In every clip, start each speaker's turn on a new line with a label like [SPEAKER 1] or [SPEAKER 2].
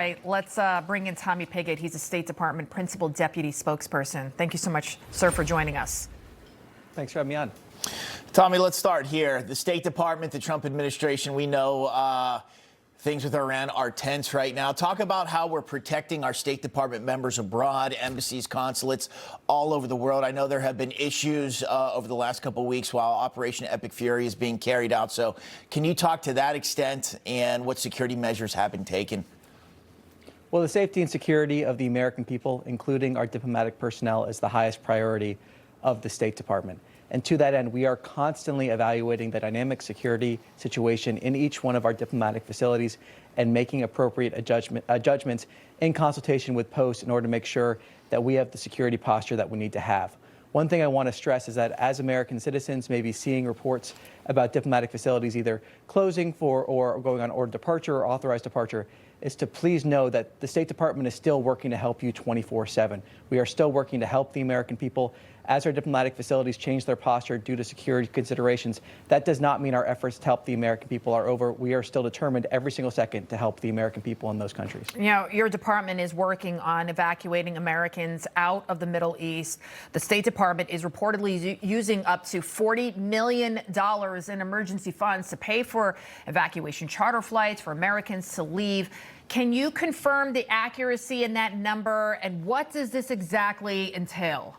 [SPEAKER 1] Right, let's bring in Tommy Pigott. He's a State Department Principal Deputy Spokesperson. Thank you so much, sir, for joining us.
[SPEAKER 2] Thanks for having me on.
[SPEAKER 3] Tommy, let's start here. The State Department, the Trump administration, we know things with Iran are tense right now. Talk about how we're protecting our State Department members abroad, embassies, consulates all over the world. I know there have been issues over the last couple of weeks while Operation Epic Fury is being carried out. So can you talk to that extent and what security measures have been taken?
[SPEAKER 2] Well, the safety and security of the American people, including our diplomatic personnel, is the highest priority of the State Department. And to that end, we are constantly evaluating the dynamic security situation in each one of our diplomatic facilities and making appropriate judgments in consultation with Post in order to make sure that we have the security posture that we need to have. One thing I want to stress is that as American citizens may be seeing reports about diplomatic facilities either closing for or going on ordered departure or authorized departure, is to please know that the State Department is still working to help you 24/7. We are still working to help the American people. As our diplomatic facilities change their posture due to security considerations, that does not mean our efforts to help the American people are over. We are still determined every single second to help the American people in those countries.
[SPEAKER 1] You know, your department is working on evacuating Americans out of the Middle East. The State Department is reportedly using up to $40 million in emergency funds to pay for evacuation charter flights for Americans to leave. Can you confirm the accuracy in that number, and what does this exactly entail?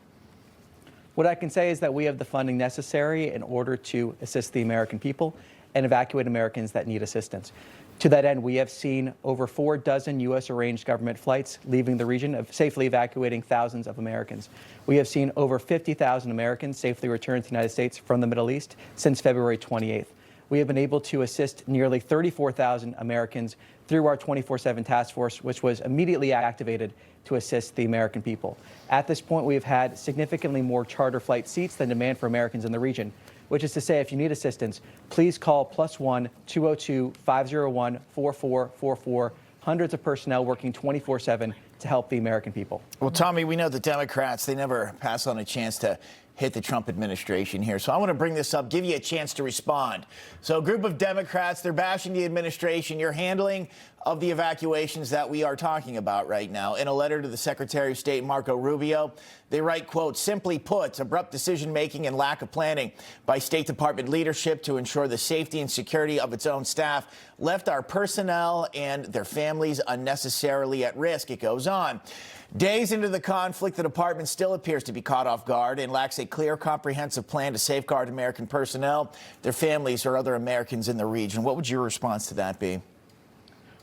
[SPEAKER 2] What I can say is that we have the funding necessary in order to assist the American people and evacuate Americans that need assistance. To that end, we have seen over 4 dozen U.S. arranged government flights leaving the region, of safely evacuating thousands of Americans. We have seen over 50,000 Americans safely return to the United States from the Middle East since February 28th. We have been able to assist nearly 34,000 Americans through our 24/7 task force, which was immediately activated to assist the American people. At this point, we have had significantly more charter flight seats than demand for Americans in the region, which is to say, if you need assistance, please call +1 202 501 4444. Hundreds of personnel working 24/7 to help the American people.
[SPEAKER 3] Well, Tommy, we know the Democrats, they never pass on a chance to hit the Trump administration here. So I want to bring this up, give you a chance to respond. So a group of Democrats, they're bashing the administration. Your handling of the evacuations that we are talking about right now. In a letter to the Secretary of State, Marco Rubio, they write, quote, "Simply put, abrupt decision-making and lack of planning by State Department leadership to ensure the safety and security of its own staff left our personnel and their families unnecessarily at risk." It goes on. Days into the conflict, the department still appears to be caught off guard and lacks a clear, comprehensive plan to safeguard American personnel, their families, or other Americans in the region. What would your response to that be?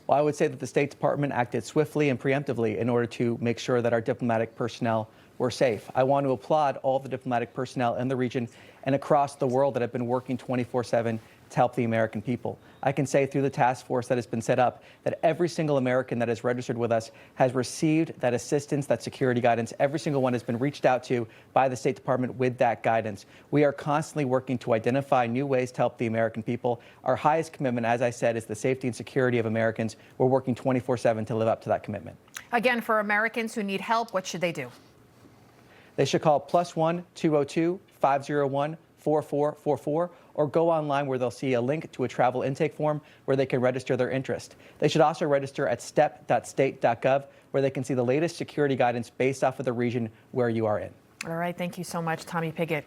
[SPEAKER 2] Well, I would say that the State Department acted swiftly and preemptively in order to make sure that our diplomatic personnel were safe. I want to applaud all the diplomatic personnel in the region and across the world that have been working 24/7 to help the American people. I can say through the task force that has been set up that every single American that is registered with us has received that assistance, that security guidance. Every single one has been reached out to by the State Department with that guidance. We are constantly working to identify new ways to help the American people. Our highest commitment, as I said, is the safety and security of Americans. We're working 24/7 to live up to that commitment.
[SPEAKER 1] Again, for Americans who need help, what should they do?
[SPEAKER 2] They should call +1 202 501 4444 or go online where they'll see a link to a travel intake form where they can register their interest. They should also register at step.state.gov where they can see the latest security guidance based off of the region where you are in.
[SPEAKER 1] All right. Thank you so much, Tommy Pigott.